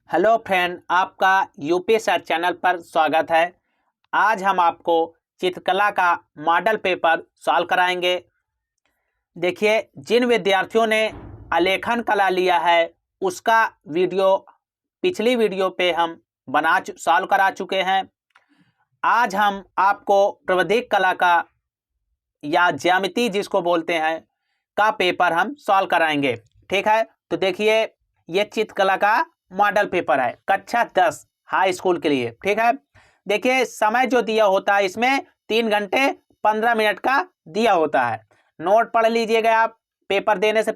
Hello friend, आपका UP sir channel पर स्वागत है। आज हम आपको चित्रकला का मॉडल पेपर सॉल्व कराएंगे। देखिए, जिन विद्यार्थियों ने आलेखन कला लिया है उसका वीडियो पिछली वीडियो पे हम सॉल्व करा चुके हैं। आज हम आपको प्रावधिक कला का या ज्यामिति जिसको बोलते हैं का पेपर हम सॉल्व कराएंगे। ठीक है, तो देखिए ये चित्रकला का मॉडल पेपर है कक्षा 10 हाई स्कूल के लिए। ठीक है, देखिए समय जो दिया होता है इसमें 3 घंटे 15 मिनट का दिया होता है। नोट पढ़ लीजिएगा आप पेपर देने से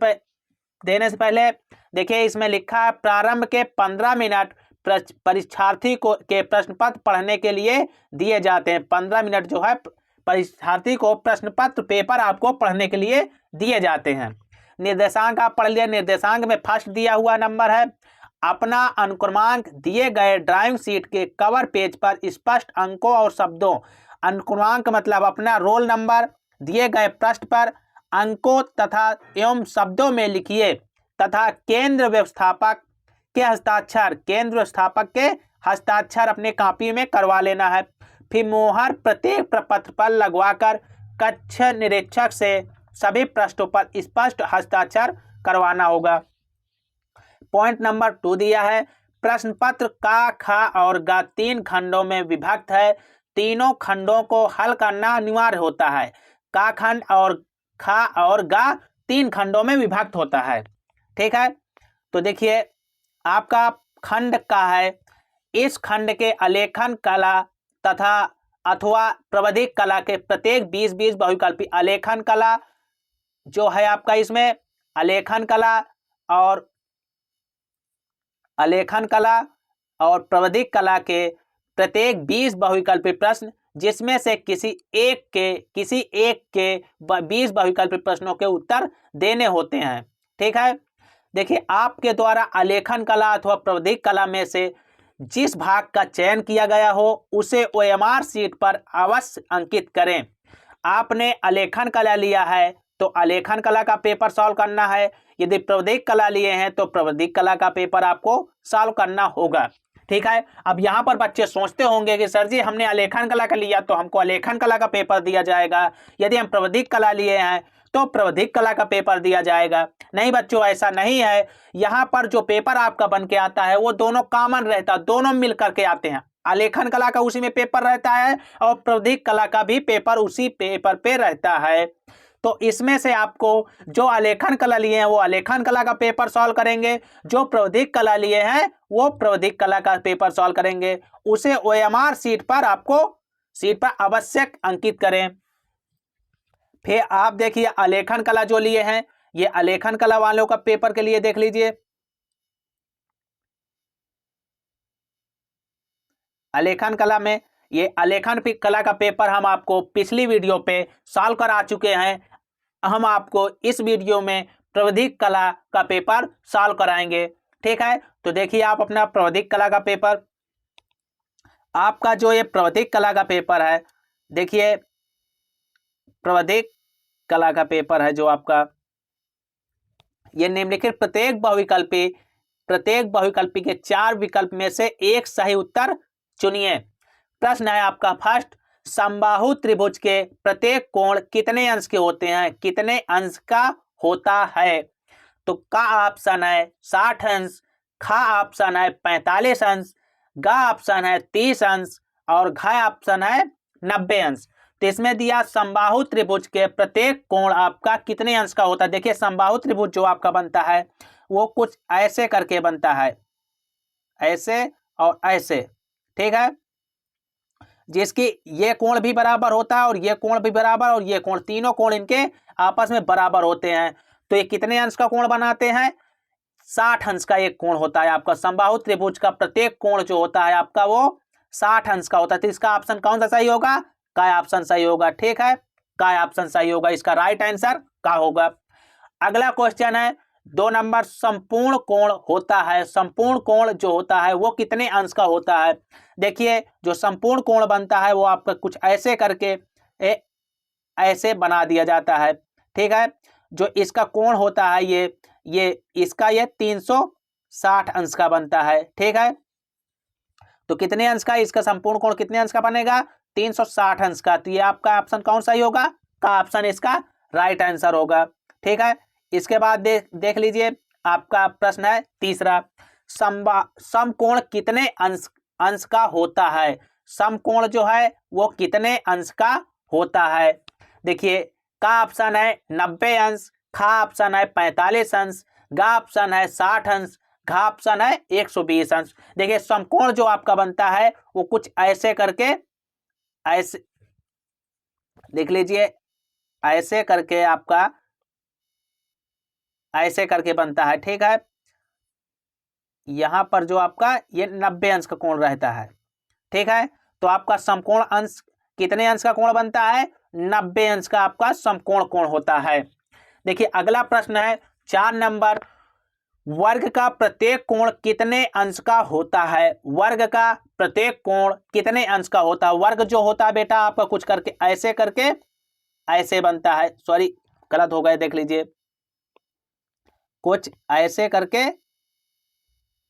पहले। देखिए इसमें लिखा है प्रारंभ के 15 मिनट परीक्षार्थी को के प्रश्न पत्र पढ़ने के लिए दिए जाते हैं। 15 मिनट जो है परीक्षार्थी को प्रश्न पत्र पेपर आपको पढ़ने के लिए दिए जाते हैं। निर्देशांक आप पढ़ लिया। निर्देशांक में फर्स्ट दिया हुआ नंबर है। अपना अनुक्रमांक दिए गए ड्राइंग शीट के कवर पेज पर स्पष्ट अंकों और शब्दों, अनुक्रमांक मतलब अपना रोल नंबर, दिए गए पृष्ठ पर अंकों तथा एवं शब्दों में लिखिए तथा केंद्र व्यवस्थापक के हस्ताक्षर अपने कॉपी में करवा लेना है। फिर मोहर प्रत्येक प्रपत्र पर लगवाकर कक्षा निरीक्षक से सभी पृष्ठों पर स्पष्ट हस्ताक्षर करवाना होगा। पॉइंट नंबर 2 दिया है प्रश्न पत्र का, खा और गा 3 खंडों में विभक्त है। तीनों खंडों को हल करना अनिवार्य होता है। का खंड और खा और गा 3 खंडों में विभक्त होता है। ठीक है, तो देखिए आपका खंड का है, इस खंड के आलेखन कला तथा अथवा प्रावधिक कला के प्रत्येक 20-20 बहुविकल्पी आलेखन कला जो है आपका, इसमें आलेखन कला और प्रावधिक कला के प्रत्येक 20 बहुविकल्पी प्रश्न जिसमें से किसी एक के 20 बहुविकल्पी प्रश्नों के उत्तर देने होते हैं। ठीक है, देखिए आपके द्वारा आलेखन कला अथवा प्रावधिक कला में से जिस भाग का चयन किया गया हो उसे ओएमआर शीट पर अवश्य अंकित करें। आपने आलेखन कला लिया है तो आलेखन कला का पेपर सॉल्व करना है। यदि प्रावधिक कला लिए हैं तो प्रावधिक कला का पेपर आपको सॉल्व करना होगा। ठीक है, अब यहाँ पर बच्चे सोचते होंगे कि सर जी हमने आलेखन कला का लिया तो हमको आलेखन कला का पेपर दिया जाएगा, यदि हम प्रावधिक कला लिए हैं तो प्रावधिक कला का पेपर दिया जाएगा। नहीं बच्चों, ऐसा नहीं है। यहाँ पर जो पेपर आपका बन के आता है वो दोनों कॉमन रहता है, दोनों मिल करके आते हैं। आलेखन कला का उसी में पेपर रहता है और प्रावधिक कला का भी पेपर उसी पेपर पे रहता है। तो इसमें से आपको जो आलेखन कला लिए हैं वो आलेखन कला का पेपर सॉल्व करेंगे, जो प्रावधिक कला लिए हैं वो प्रावधिक कला का पेपर सॉल्व करेंगे। उसे ओएमआर शीट पर आवश्यक अंकित करें। फिर आप देखिए आलेखन कला जो लिए हैं, ये आलेखन कला वालों का पेपर के लिए देख लीजिए। आलेखन कला में ये आलेखन कला का पेपर हम आपको पिछली वीडियो पे सॉल्व करा चुके हैं। हम आपको इस वीडियो में प्रावधिक कला का पेपर सॉल्व कराएंगे। ठीक है, तो देखिए आप अपना प्रावधिक कला का पेपर, आपका जो ये प्रावधिक कला का पेपर है, देखिए प्रावधिक कला का पेपर है जो आपका, ये निम्नलिखित प्रत्येक बहुविकल्पी के 4 विकल्प में से एक सही उत्तर चुनिए। प्रश्न है आपका फर्स्ट, समबाहु त्रिभुज के प्रत्येक कोण कितने अंश के होते हैं? कितने अंश का होता है? तो का ऑप्शन है 60 अंश, खा ऑप्शन है 45 अंश, गा ऑप्शन है 30 अंश और घा ऑप्शन है 90 अंश। तो इसमें दिया समबाहु त्रिभुज के प्रत्येक कोण आपका कितने अंश का होता है। देखिए समबाहु त्रिभुज जो आपका बनता है वो कुछ ऐसे करके बनता है, ऐसे और ऐसे। ठीक है, जिसकी ये कोण भी बराबर होता है और ये कोण भी बराबर और ये कोण, तीनों कोण इनके आपस में बराबर होते हैं। तो ये कितने अंश का कोण बनाते हैं? 60 अंश का एक कोण होता है आपका। समबाहु त्रिभुज का प्रत्येक कोण जो होता है आपका वो 60 अंश का होता है। तो इसका ऑप्शन कौन सा सही होगा? का ऑप्शन सही होगा। ठीक है, का ऑप्शन सही होगा, इसका राइट आंसर का होगा। अगला क्वेश्चन है 2 नंबर, संपूर्ण कोण होता है, संपूर्ण कोण जो होता है वो कितने अंश का होता है? देखिए जो संपूर्ण कोण बनता है वो आपका कुछ ऐसे करके ऐसे बना दिया जाता है। ठीक है, जो इसका कोण होता है ये इसका ये 360 अंश का बनता है। ठीक है, तो कितने अंश का, इसका संपूर्ण कोण कितने अंश का बनेगा, 360 अंश का। तो ये आपका ऑप्शन कौन सही होगा, का ऑप्शन इसका राइट आंसर होगा। ठीक है, इसके बाद देख लीजिए आपका प्रश्न है तीसरा, समकोण कितने अंश का होता है। समकोण जो है वो कितने अंश का होता है। देखिए, का ऑप्शन है 90 अंश, खा ऑप्शन है 45 अंश, गा ऑप्शन है 60 अंश, घा ऑप्शन है 120 अंश। देखिए, समकोण जो आपका बनता है वो कुछ ऐसे करके, ऐसे देख लीजिए, ऐसे करके आपका ऐसे करके बनता है। ठीक है, यहां पर जो आपका ये 90 अंश का कोण रहता है। ठीक है, तो आपका समकोण अंश कितने अंश का कोण बनता है, 90 अंश का आपका समकोण कोण होता है। देखिए, अगला प्रश्न है 4 नंबर, वर्ग का प्रत्येक कोण कितने अंश का होता है। वर्ग का प्रत्येक कोण कितने अंश का होता है। वर्ग जो होता है बेटा आपका कुछ करके ऐसे करके ऐसे बनता है, सॉरी गलत हो गए, देख लीजिए, कुछ ऐसे करके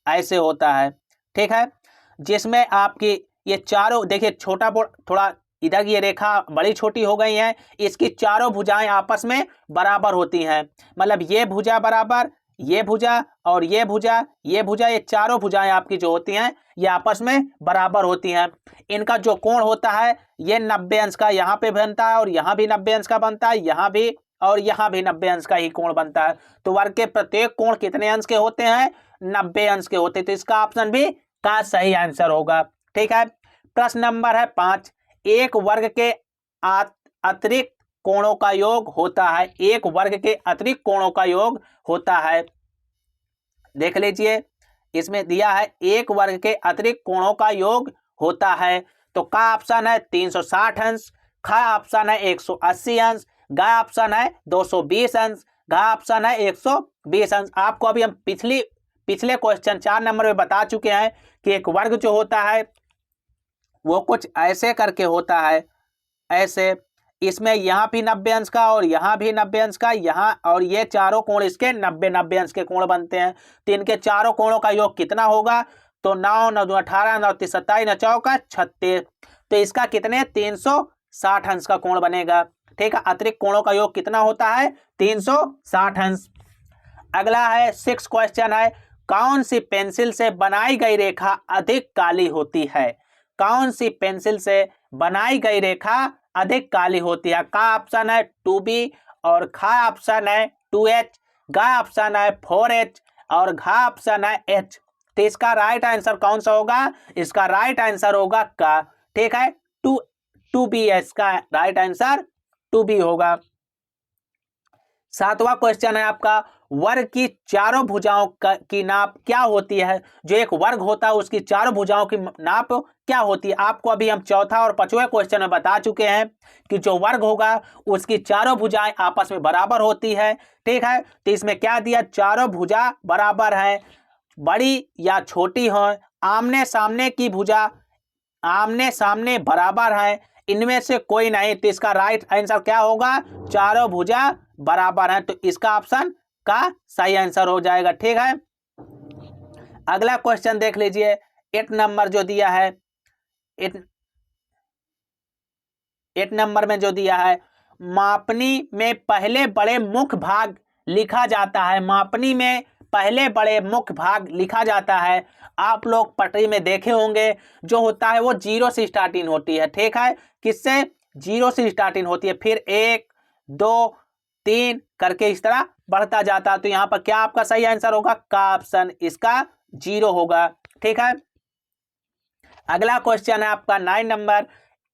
ऐसे होता है। ठीक है, जिसमें आपकी ये चारों, देखिए छोटा थोड़ा इधर की ये रेखा बड़ी छोटी हो गई है, इसकी चारों भुजाएं आपस में बराबर होती हैं। मतलब ये भुजा बराबर, ये भुजा और ये भुजा, ये भुजा, ये चारों भुजाएं आपकी जो होती हैं ये आपस में बराबर होती हैं। इनका जो कोण होता है ये 90 अंश का यहाँ पे बनता है, और यहाँ भी 90 अंश का बनता है, यहाँ भी और यहाँ भी 90 अंश का ही कोण बनता है। तो वर्ग के प्रत्येक कोण कितने अंश के होते हैं, 90 अंश के होते हैं। तो इसका ऑप्शन भी का सही आंसर होगा। ठीक है, प्रश्न नंबर है 5, एक वर्ग के अतिरिक्त कोणों का योग होता है। एक वर्ग के अतिरिक्त कोणों का योग होता है। देख लीजिए, इसमें दिया है एक वर्ग के अतिरिक्त कोणों का योग होता है। तो का ऑप्शन है 360 अंश, खा ऑप्शन है 180 अंश, गा ऑप्शन है 220 अंश, घा ऑप्शन है 120 अंश। आपको अभी हम पिछले क्वेश्चन 4 नंबर में बता चुके हैं कि एक वर्ग जो होता है वो कुछ ऐसे करके होता है, ऐसे, इसमें यहाँ भी 90 अंश का और यहाँ भी 90 अंश का, यहाँ और ये चारों कोण इसके 90 अंश के कोण बनते हैं। तो इनके चारों कोणों का योग कितना होगा, तो 9 9 18 9 3 27 9 चौका 36। तो इसका कितने 360 अंश का कोण बनेगा। ठीक है, अतिरिक्त कोणों का योग कितना होता है 360 अंश। अगला है 6 क्वेश्चन है, कौन सी पेंसिल से बनाई गई रेखा अधिक काली होती है। कौन सी पेंसिल से बनाई गई रेखा अधिक काली होती है। का ऑप्शन है 2B और खा ऑप्शन है 2H, गा ऑप्शन है 4H और घा ऑप्शन है H। तो इसका राइट आंसर कौन सा होगा, इसका राइट आंसर होगा का। ठीक है, 2B, इसका राइट आंसर 2B होगा। 7वां क्वेश्चन है आपका, वर्ग की चारों भुजाओं की नाप क्या होती है। जो एक वर्ग होता है उसकी चारों भुजाओं की नाप क्या होती है। आपको अभी हम चौथा और 5वें क्वेश्चन में बता चुके हैं कि जो वर्ग होगा उसकी चारों भुजाएं आपस में बराबर होती है। ठीक है, तो इसमें क्या दिया, चारों भुजा बराबर है, बड़ी या छोटी हो, आमने सामने की भुजा आमने सामने बराबर है, इनमें से कोई नहीं। तो इसका राइट आंसर क्या होगा, चारों भुजा बराबर है। तो इसका ऑप्शन का सही आंसर हो जाएगा। ठीक है, अगला क्वेश्चन देख लीजिए, 8 नंबर जो दिया है, 8 नंबर में जो दिया है, मापनी में पहले बड़े मुख्य भाग लिखा जाता है। मापनी में पहले बड़े मुख्य भाग लिखा जाता है। आप लोग पटरी में देखे होंगे, जो होता है वो 0 से स्टार्टिंग होती है। ठीक है, किससे, 0 से स्टार्टिंग होती है, फिर 1 2 3 करके इस तरह बढ़ता जाता है। तो यहाँ पर क्या आपका सही आंसर होगा, का ऑप्शन इसका 0 होगा। ठीक है, अगला क्वेश्चन है आपका 9 नंबर,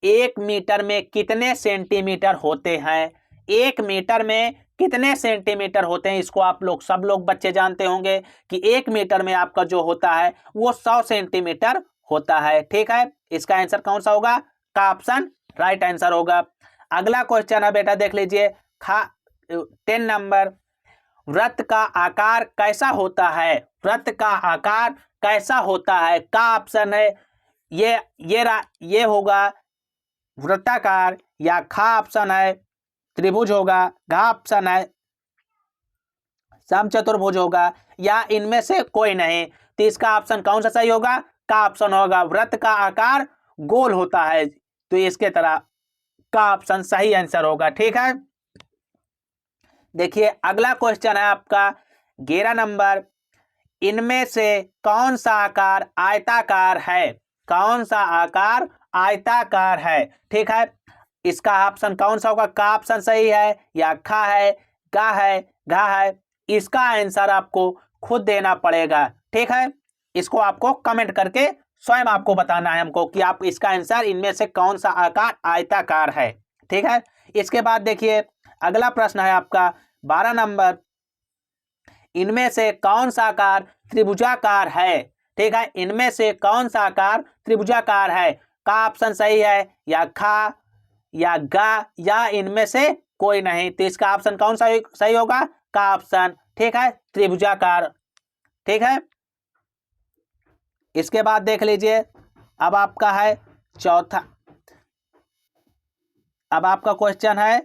1 मीटर में कितने सेंटीमीटर होते हैं। 1 मीटर में कितने सेंटीमीटर होते हैं, इसको आप लोग सब लोग बच्चे जानते होंगे कि 1 मीटर में आपका जो होता है वो 100 सेंटीमीटर होता है। ठीक है, इसका आंसर कौन सा होगा, का ऑप्शन राइट आंसर होगा। अगला क्वेश्चन है बेटा, देख लीजिए 10 नंबर, वृत्त का आकार कैसा होता है। वृत्त का आकार कैसा होता है। का ऑप्शन है ये होगा वृत्ताकार, या खा ऑप्शन है त्रिभुज होगा, घा ऑप्शन है समचतुर्भुज होगा या इनमें से कोई नहीं। तो इसका ऑप्शन कौन सा सही होगा? का ऑप्शन होगा। वृत्त का आकार गोल होता है, तो इसके तरह का ऑप्शन सही आंसर होगा। ठीक है, देखिए अगला क्वेश्चन है आपका 11 नंबर। इनमें से कौन सा आकार आयताकार है? कौन सा आकार आयताकार है? ठीक है, इसका ऑप्शन कौन सा होगा? का ऑप्शन सही है या खा है, गा है, घा है? इसका आंसर आपको खुद देना पड़ेगा। ठीक है, इसको आपको कमेंट करके स्वयं आपको बताना है हमको कि आप इसका आंसर इनमें से कौन सा आकार आयताकार है। ठीक है, इसके बाद देखिए अगला प्रश्न है आपका 12 नंबर। इनमें से कौन सा आकार त्रिभुजाकार है? ठीक है, इनमें से कौन सा आकार त्रिभुजाकार है? का ऑप्शन सही है या खा या गा या इनमें से कोई नहीं? तो इसका ऑप्शन कौन सा सही होगा? का ऑप्शन। ठीक है, त्रिभुजाकार। ठीक है, इसके बाद देख लीजिए अब आपका है चौथा, अब आपका क्वेश्चन है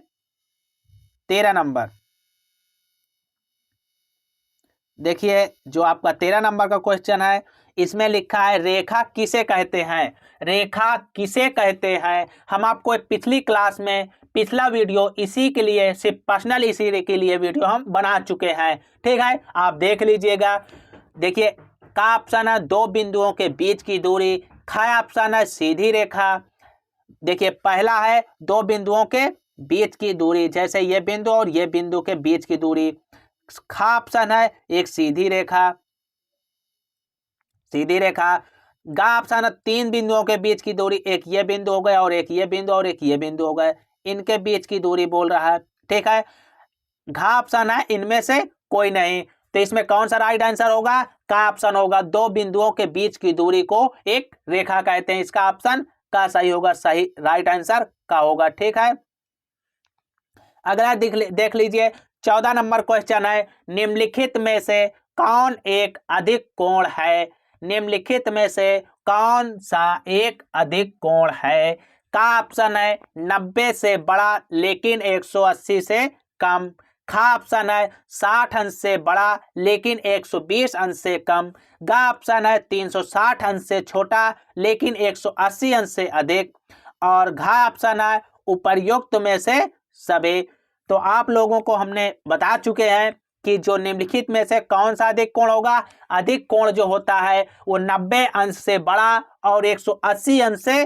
13 नंबर। देखिए जो आपका 13 नंबर का क्वेश्चन है, इसमें लिखा है रेखा किसे कहते हैं? रेखा किसे कहते हैं? हम आपको पिछली क्लास में पिछला वीडियो इसी के लिए, सिर्फ पर्सनल इसी के लिए वीडियो हम बना चुके हैं। ठीक है, आप देख लीजिएगा। देखिए का ऑप्शन है दो बिंदुओं के बीच की दूरी, खा ऑप्शन है सीधी रेखा। देखिए पहला है दो बिंदुओं के बीच की दूरी, जैसे ये बिंदु और ये बिंदु के बीच की दूरी। खा ऑप्शन है एक सीधी रेखा, सीधी रेखा। गा ऑप्शन है तीन बिंदुओं के बीच की दूरी, एक ये बिंदु हो गया और एक ये बिंदु और एक ये बिंदु हो गए, इनके बीच की दूरी बोल रहा है। ठीक है, घा ऑप्शन है इनमें से कोई नहीं। तो इसमें कौन सा राइट आंसर होगा? का ऑप्शन होगा। दो बिंदुओं के बीच की दूरी को एक रेखा कहते हैं। इसका ऑप्शन का सही होगा, सही राइट आंसर का होगा। ठीक है, अगला देख लीजिए 14 नंबर क्वेश्चन है। निम्नलिखित में से कौन एक अधिक कोण है? निम्नलिखित में से कौन सा एक अधिक कोण है? का ऑप्शन है 90 से बड़ा लेकिन 180 से कम। खा ऑप्शन है 60 अंश से बड़ा लेकिन 120 अंश से कम। गा ऑप्शन है 360 अंश से छोटा लेकिन 180 अंश से अधिक। और घा ऑप्शन है उपर्युक्त में से सभी। तो आप लोगों को हमने बता चुके हैं कि जो निम्नलिखित में से कौन सा अधिक कोण होगा? अधिक कोण जो होता है वो 90 अंश से बड़ा और 180 अंश से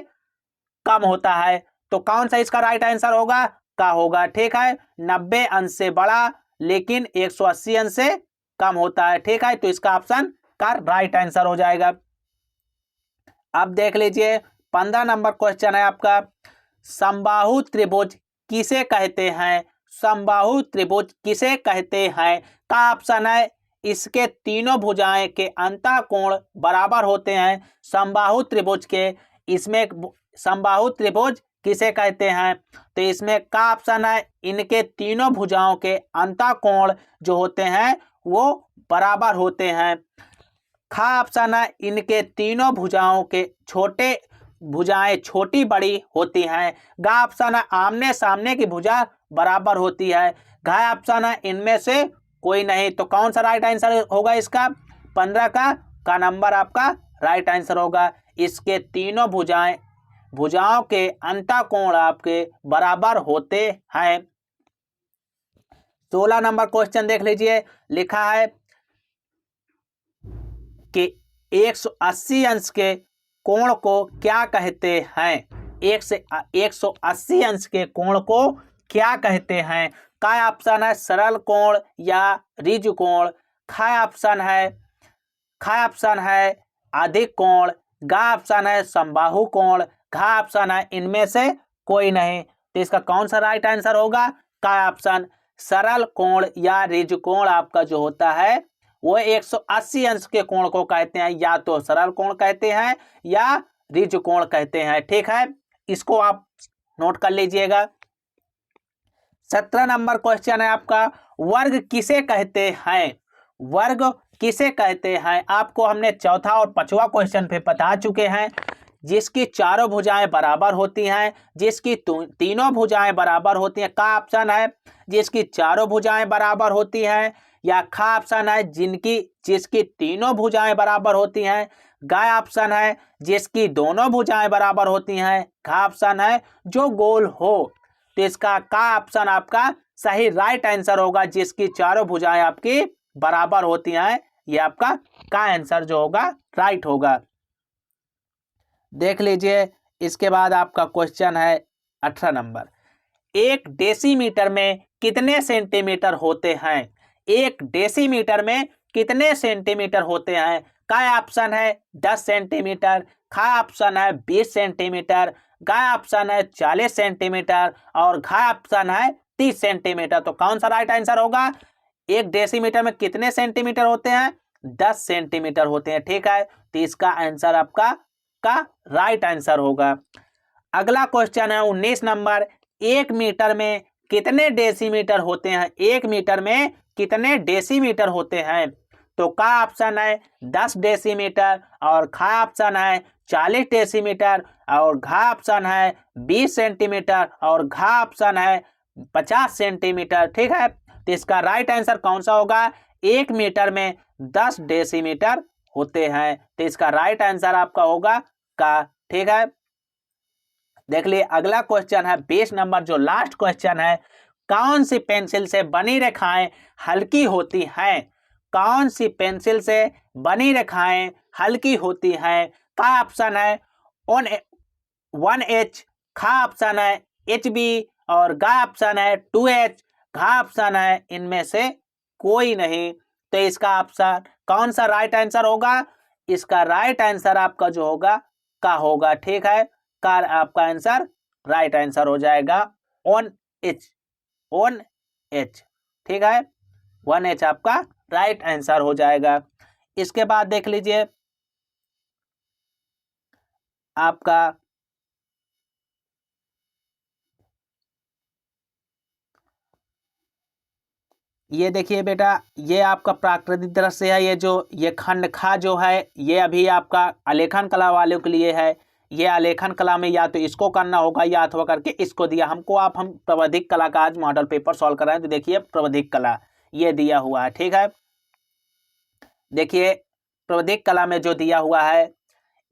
कम होता है। तो कौन सा इसका राइट आंसर होगा? का होगा। ठीक है, 90 अंश से बड़ा लेकिन 180 अंश से कम होता है। ठीक है, तो इसका ऑप्शन का राइट आंसर हो जाएगा। अब देख लीजिए 15 नंबर क्वेश्चन है आपका। समबाहु त्रिभुज किसे कहते हैं? समबाहु त्रिभुज किसे कहते हैं? का ऑप्शन है इसके तीनों भुजाएं के अंतःकोण बराबर होते हैं। समबाहु त्रिभुज के, इसमें समबाहु त्रिभुज किसे कहते हैं? तो इसमें का ऑप्शन है इनके तीनों भुजाओं के अंतःकोण जो होते हैं वो बराबर होते हैं। खा ऑप्शन है इनके तीनों भुजाओं के भुजाएं छोटी बड़ी होती हैं। गा ऑप्शन है आमने सामने की भुजा बराबर होती है। घा ऑप्शन है इनमें से कोई नहीं। तो कौन सा राइट आंसर होगा इसका? 15 का नंबर आपका राइट आंसर होगा। इसके तीनों भुजाओं के अंतःकोण आपके बराबर होते हैं। 16 नंबर क्वेश्चन देख लीजिए, लिखा है कि 180 अंश के कोण को क्या कहते हैं? 180 अंश के कोण को क्या कहते हैं? का ऑप्शन है सरल कोण या ऋजु कोण। खा ऑप्शन है अधिक कोण। गा ऑप्शन है समबाहु कोण। घा ऑप्शन है इनमें से कोई नहीं। तो इसका कौन सा राइट आंसर होगा? का ऑप्शन सरल कोण या ऋजु कोण आपका जो होता है वो 180 अंश के कोण को कहते हैं। या तो सरल कोण कहते हैं या ऋजु कोण कहते हैं। ठीक है, इसको आप नोट कर लीजिएगा। 17 नंबर क्वेश्चन है आपका। वर्ग किसे कहते हैं? वर्ग किसे कहते हैं? आपको हमने चौथा और पांचवा क्वेश्चन पे बता चुके हैं। जिसकी चारों भुजाएं बराबर होती हैं, जिसकी तीनों भुजाएं बराबर होती हैं। का ऑप्शन है जिसकी चारों भुजाएं बराबर होती हैं या ख ऑप्शन है जिसकी तीनों भुजाएं बराबर होती हैं, ग ऑप्शन है जिसकी दोनों भुजाएं बराबर होती हैं, घ ऑप्शन है जो गोल हो। तो इसका क ऑप्शन आपका सही राइट आंसर होगा, जिसकी चारों भुजाएं आपकी बराबर होती हैं। ये आपका का आंसर जो होगा राइट होगा। देख लीजिए, इसके बाद आपका क्वेश्चन है 18 नंबर। 1 डेसीमीटर में कितने सेंटीमीटर होते हैं? 1 डेसीमीटर में कितने सेंटीमीटर होते हैं? का ऑप्शन है 10 सेंटीमीटर, ख ऑप्शन है 20 सेंटीमीटर, ग ऑप्शन है 40 सेंटीमीटर और घ ऑप्शन है 30 सेंटीमीटर। तो कौन सा राइट आंसर होगा? 1 डेसीमीटर में कितने सेंटीमीटर होते हैं? 10 सेंटीमीटर होते हैं। ठीक है, तो इसका आंसर आपका का राइट आंसर होगा। अगला क्वेश्चन है 19 नंबर। 1 मीटर में कितने डेसीमीटर होते हैं? 1 मीटर में कितने डेसीमीटर होते हैं? तो का ऑप्शन है 10 डेसीमीटर और ख ऑप्शन है 40 डेसीमीटर और घ ऑप्शन है 20 सेंटीमीटर और घ ऑप्शन है 50 सेंटीमीटर। ठीक है, तो इसका राइट आंसर कौन सा होगा? 1 मीटर में 10 डेसीमीटर होते हैं। तो इसका राइट आंसर आपका होगा का। ठीक है, देख लिए अगला क्वेश्चन है 20 नंबर, जो लास्ट क्वेश्चन है। कौन सी पेंसिल से बनी रेखाएं हल्की होती हैं? कौन सी पेंसिल से बनी रेखाएं हल्की होती हैं? का ऑप्शन है 1H, ख ऑप्शन है HB और ग ऑप्शन है 2H, घ ऑप्शन है इनमें से कोई नहीं। तो इसका ऑप्शन कौन सा राइट आंसर होगा? इसका राइट आंसर आपका जो होगा का होगा। ठीक है, का आपका आंसर राइट आंसर हो जाएगा 1H। ठीक है, 1H आपका राइट आंसर हो जाएगा। इसके बाद देख लीजिए आपका ये देखिए बेटा, ये आपका प्राकृतिक दृश्य है। ये खंड खा जो है ये अभी आपका आलेखन कला वालों के लिए है। ये आलेखन कला में या तो इसको करना होगा या अथवा करके इसको दिया हमको। हम प्रबंधिक कला का आज मॉडल पेपर सॉल्व कर रहे हैं। तो देखिए प्रबंधिक कला ये दिया हुआ है। ठीक है, देखिए प्रबंधिक कला में जो दिया हुआ है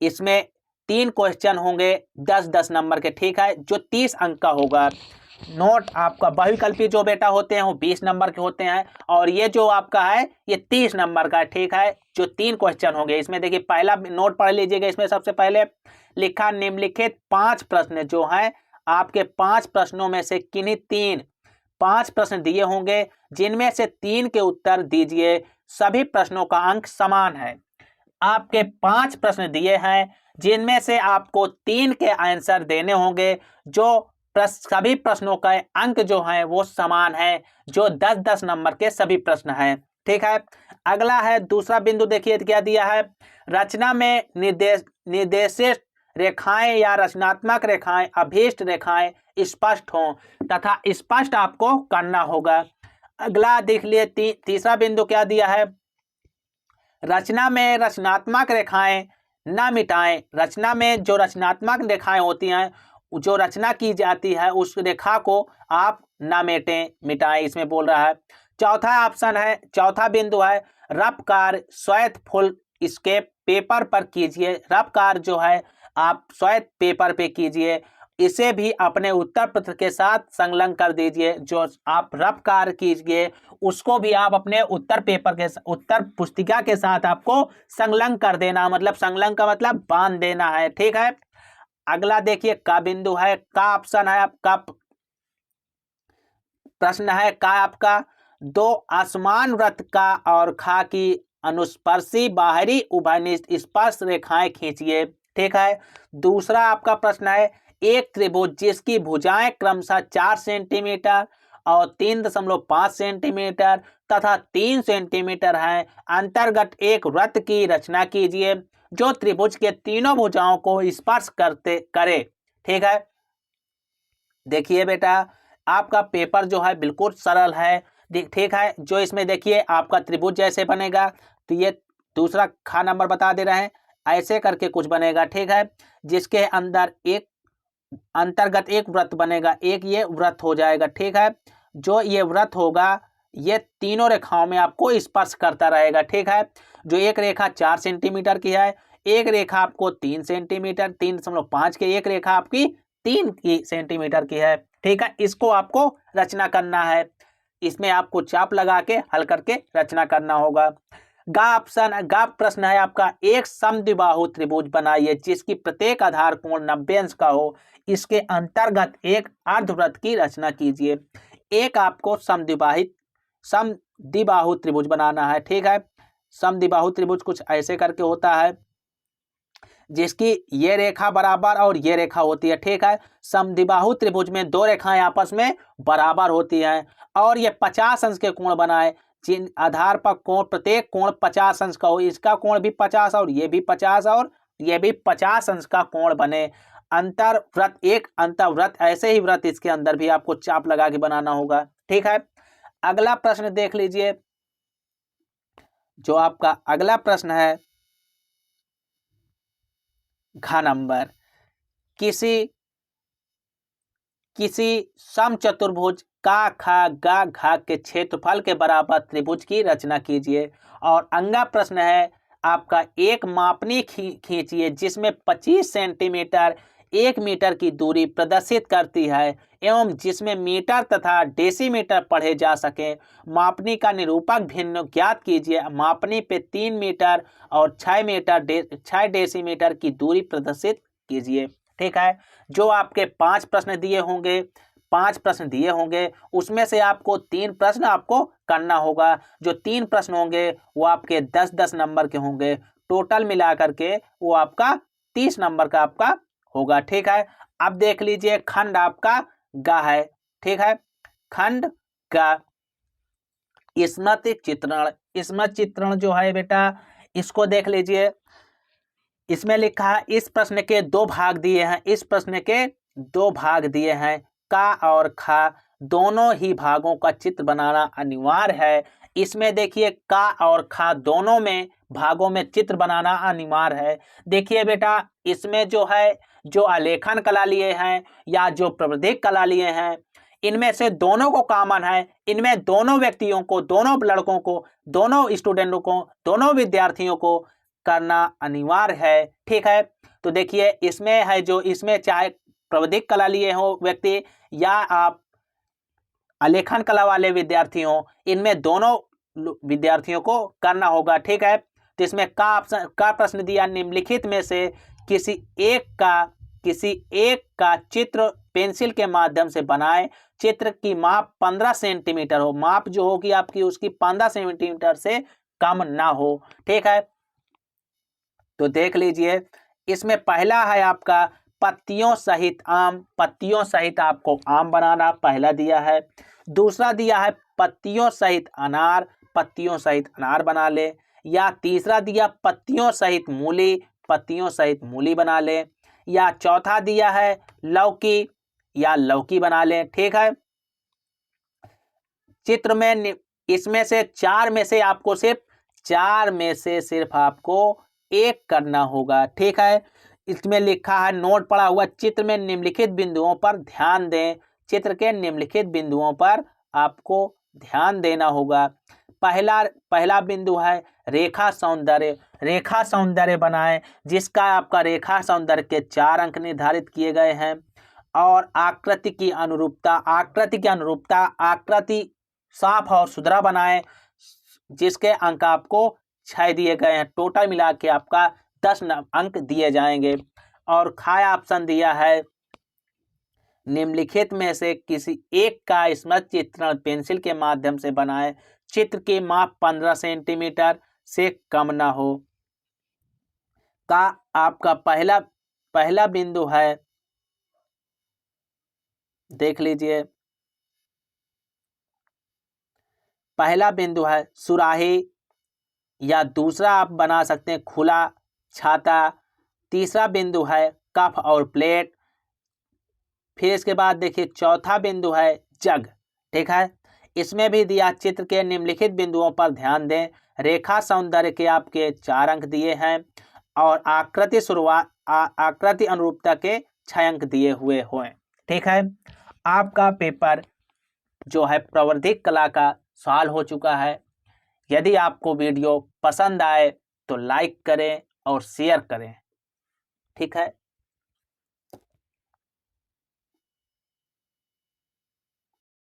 इसमें 3 क्वेश्चन होंगे 10-10 नंबर के। ठीक है, जो 30 अंक का होगा। नोट आपका बहुविकल्पी जो बेटा होते हैं वो 20 नंबर के होते हैं और ये जो आपका है ये 30 नंबर का। ठीक है, जो 3 क्वेश्चन होंगे इसमें देखिए पहला नोट पढ़ लीजिएगा। इसमें सबसे पहले लिखा निम्नलिखित 5 प्रश्न जो हैं आपके 5 प्रश्नों में से किन्हीं 5 प्रश्न दिए होंगे, जिनमें से 3 के उत्तर दीजिए। सभी प्रश्नों का अंक समान है। आपके 5 प्रश्न दिए हैं जिनमें से आपको 3 के आंसर देने होंगे। जो सभी प्रश्नों का अंक जो है वो समान है, जो 10-10 नंबर के सभी प्रश्न हैं। ठीक है, अगला है दूसरा बिंदु। देखिए क्या दिया है, रचना में निर्देशित रेखाएं या रचनात्मक रेखाएं अभीष्ट रेखाएं स्पष्ट हों तथा स्पष्ट आपको करना होगा। अगला देख लिए तीसरा बिंदु क्या दिया है, रचना में रचनात्मक रेखाएं न मिटाएं। रचना में जो रचनात्मक रेखाएं होती हैं, जो रचना की जाती है उस रेखा को आप ना मिटाएं, इसमें बोल रहा है। चौथा बिंदु है, रफ कार्य श्वेत फुल स्केप पेपर पर कीजिए। रफ कार्य जो है आप श्वेत पेपर पे कीजिए, इसे भी अपने उत्तर पत्र के साथ संलग्न कर दीजिए। जो आप रफ कार्य कीजिए उसको भी आप अपने उत्तर पुस्तिका के साथ आपको संलग्न कर देना, मतलब संलग्न का मतलब बांध देना है। ठीक है, अगला देखिए का बिंदु है, का ऑप्शन है आपका प्रश्न है का आपका 2 आसमान वृत्त का और खा की अनुस्पर्शी बाहरी उभयनिष्ठ स्पर्श रेखाएं खींचिए। ठीक है, दूसरा आपका प्रश्न है, एक त्रिभुज जिसकी भुजाएं क्रमशः 4 सेंटीमीटर और 3.5 सेंटीमीटर तथा 3 सेंटीमीटर हैं, अंतर्गत एक वृत्त की रचना कीजिए जो त्रिभुज के तीनों भुजाओं को स्पर्श करे। ठीक है, देखिए बेटा आपका पेपर जो है बिल्कुल सरल है। ठीक है, जो इसमें देखिए आपका त्रिभुज जैसे बनेगा, तो ये दूसरा खा नंबर बता दे रहे हैं, ऐसे करके कुछ बनेगा। ठीक है, जिसके अंदर एक अंतर्गत एक वृत्त बनेगा, एक ये वृत्त हो जाएगा। ठीक है, जो ये वृत्त होगा ये तीनों रेखाओं में आपको स्पर्श करता रहेगा। ठीक है, जो एक रेखा 4 सेंटीमीटर की है, एक रेखा आपको 3 सेंटीमीटर 3.5 की, एक रेखा आपकी 3 सेंटीमीटर की है। ठीक है, इसको आपको रचना करना है, इसमें आपको चाप लगा के हल करके रचना करना होगा। गा प्रश्न है आपका, एक समद्विबाहु त्रिभुज बनाइए जिसकी प्रत्येक आधार कोण 90 अंश का हो, इसके अंतर्गत एक अर्धवृत्त की रचना कीजिए। एक आपको समद्विबाहु त्रिभुज बनाना है। ठीक है, समद्विबाहु त्रिभुज कुछ ऐसे करके होता है जिसकी ये रेखा बराबर और ये रेखा होती है। ठीक है, समद्विबाहु त्रिभुज में दो रेखाएं आपस में बराबर होती हैं और ये 50 अंश के कोण बनाए, जिन आधार पर कोण प्रत्येक कोण 50 अंश का हो, इसका कोण भी 50 और ये भी 50 और ये भी 50 अंश का कोण बने। अंतर्वृत्त, एक अंतर्वृत्त, ऐसे ही वृत्त इसके अंदर भी आपको चाप लगा के बनाना होगा। ठीक है, अगला प्रश्न देख लीजिए, जो आपका अगला प्रश्न है घ नंबर, किसी समचतुर्भुज का खा गा घा के क्षेत्रफल के बराबर त्रिभुज की रचना कीजिए। और अंगा प्रश्न है आपका, एक मापनी खींचिए जिसमें 25 सेंटीमीटर 1 मीटर की दूरी प्रदर्शित करती है एवं जिसमें मीटर तथा डेसीमीटर पढ़े जा सके। मापनी का निरूपक भिन्न ज्ञात कीजिए। मापनी पे 3 मीटर और 6 डेसीमीटर की दूरी प्रदर्शित कीजिए। ठीक है, जो आपके 5 प्रश्न दिए होंगे उसमें से आपको 3 प्रश्न आपको करना होगा। जो 3 प्रश्न होंगे वो आपके 10-10 नंबर के होंगे, टोटल मिला करके वो आपका 30 नंबर का आपका होगा। ठीक है, अब देख लीजिए खंड आपका ग है। ठीक है, खंड ग, स्मृति चित्रण जो है बेटा, इसको देख लीजिए। इसमें लिखा है, इस प्रश्न के 2 भाग दिए हैं, का और खा दोनों ही भागों का चित्र बनाना अनिवार्य है। इसमें देखिए का और खा दोनों में भागों में चित्र बनाना अनिवार्य है। देखिए बेटा, इसमें जो है, जो आलेखन कला लिए हैं या जो प्रावधिक कला लिए हैं, इनमें से दोनों को कॉमन है। इनमें दोनों व्यक्तियों को, दोनों लड़कों को, दोनों स्टूडेंटों को, दोनों विद्यार्थियों को करना अनिवार्य है। ठीक है, तो देखिए इसमें है, जो इसमें चाहे प्रावधिक कला लिए हो व्यक्ति या आप आलेखन कला वाले विद्यार्थी हो, इनमें दोनों विद्यार्थियों को करना होगा। ठीक है, तो इसमें का प्रश्न दिया, निम्नलिखित में से किसी एक का चित्र पेंसिल के माध्यम से बनाए। चित्र की माप 15 सेंटीमीटर हो, माप जो होगी आपकी उसकी 15 सेंटीमीटर से कम ना हो। ठीक है, तो देख लीजिए, इसमें पहला है आपका पत्तियों सहित आम, पत्तियों सहित आपको आम बनाना पहला दिया है। दूसरा दिया है पत्तियों सहित अनार, पत्तियों सहित अनार बना ले। या तीसरा दिया पत्तियों सहित मूली, पत्तियों सहित मूली बना ले। या चौथा दिया है लौकी, या लौकी बना ले। ठीक है, चित्र में इसमें से 4 में से सिर्फ आपको एक करना होगा। ठीक है, इसमें लिखा है, नोट पड़ा हुआ, चित्र में निम्नलिखित बिंदुओं पर ध्यान दें। चित्र के निम्नलिखित बिंदुओं पर आपको ध्यान देना होगा। पहला बिंदु है रेखा सौंदर्य। रेखा सौंदर्य बनाएं जिसका आपका रेखा सौंदर्य के 4 अंक निर्धारित किए गए हैं। और आकृति की अनुरूपता, आकृति साफ और सुथरा बनाएं जिसके अंक आपको 6 दिए गए हैं। टोटल मिला के आपका 10 अंक दिए जाएंगे। और खा ऑप्शन दिया है, निम्नलिखित में से किसी एक का स्मृति चित्रण पेंसिल के माध्यम से बनाएं। चित्र की माप 15 सेंटीमीटर से कम ना हो। का आपका पहला बिंदु है, देख लीजिए, पहला बिंदु है सुराही, या दूसरा आप बना सकते हैं खुला छाता। तीसरा बिंदु है कप और प्लेट। फिर इसके बाद देखिए चौथा बिंदु है जग। ठीक है, इसमें भी दिया, चित्र के निम्नलिखित बिंदुओं पर ध्यान दें। रेखा सौंदर्य के आपके 4 अंक दिए हैं और आकृति अनुरूपता के 6 अंक दिए हुए। ठीक है, आपका पेपर जो है प्रावधिक कला का सॉल्व हो चुका है। यदि आपको वीडियो पसंद आए तो लाइक करें और शेयर करें। ठीक है।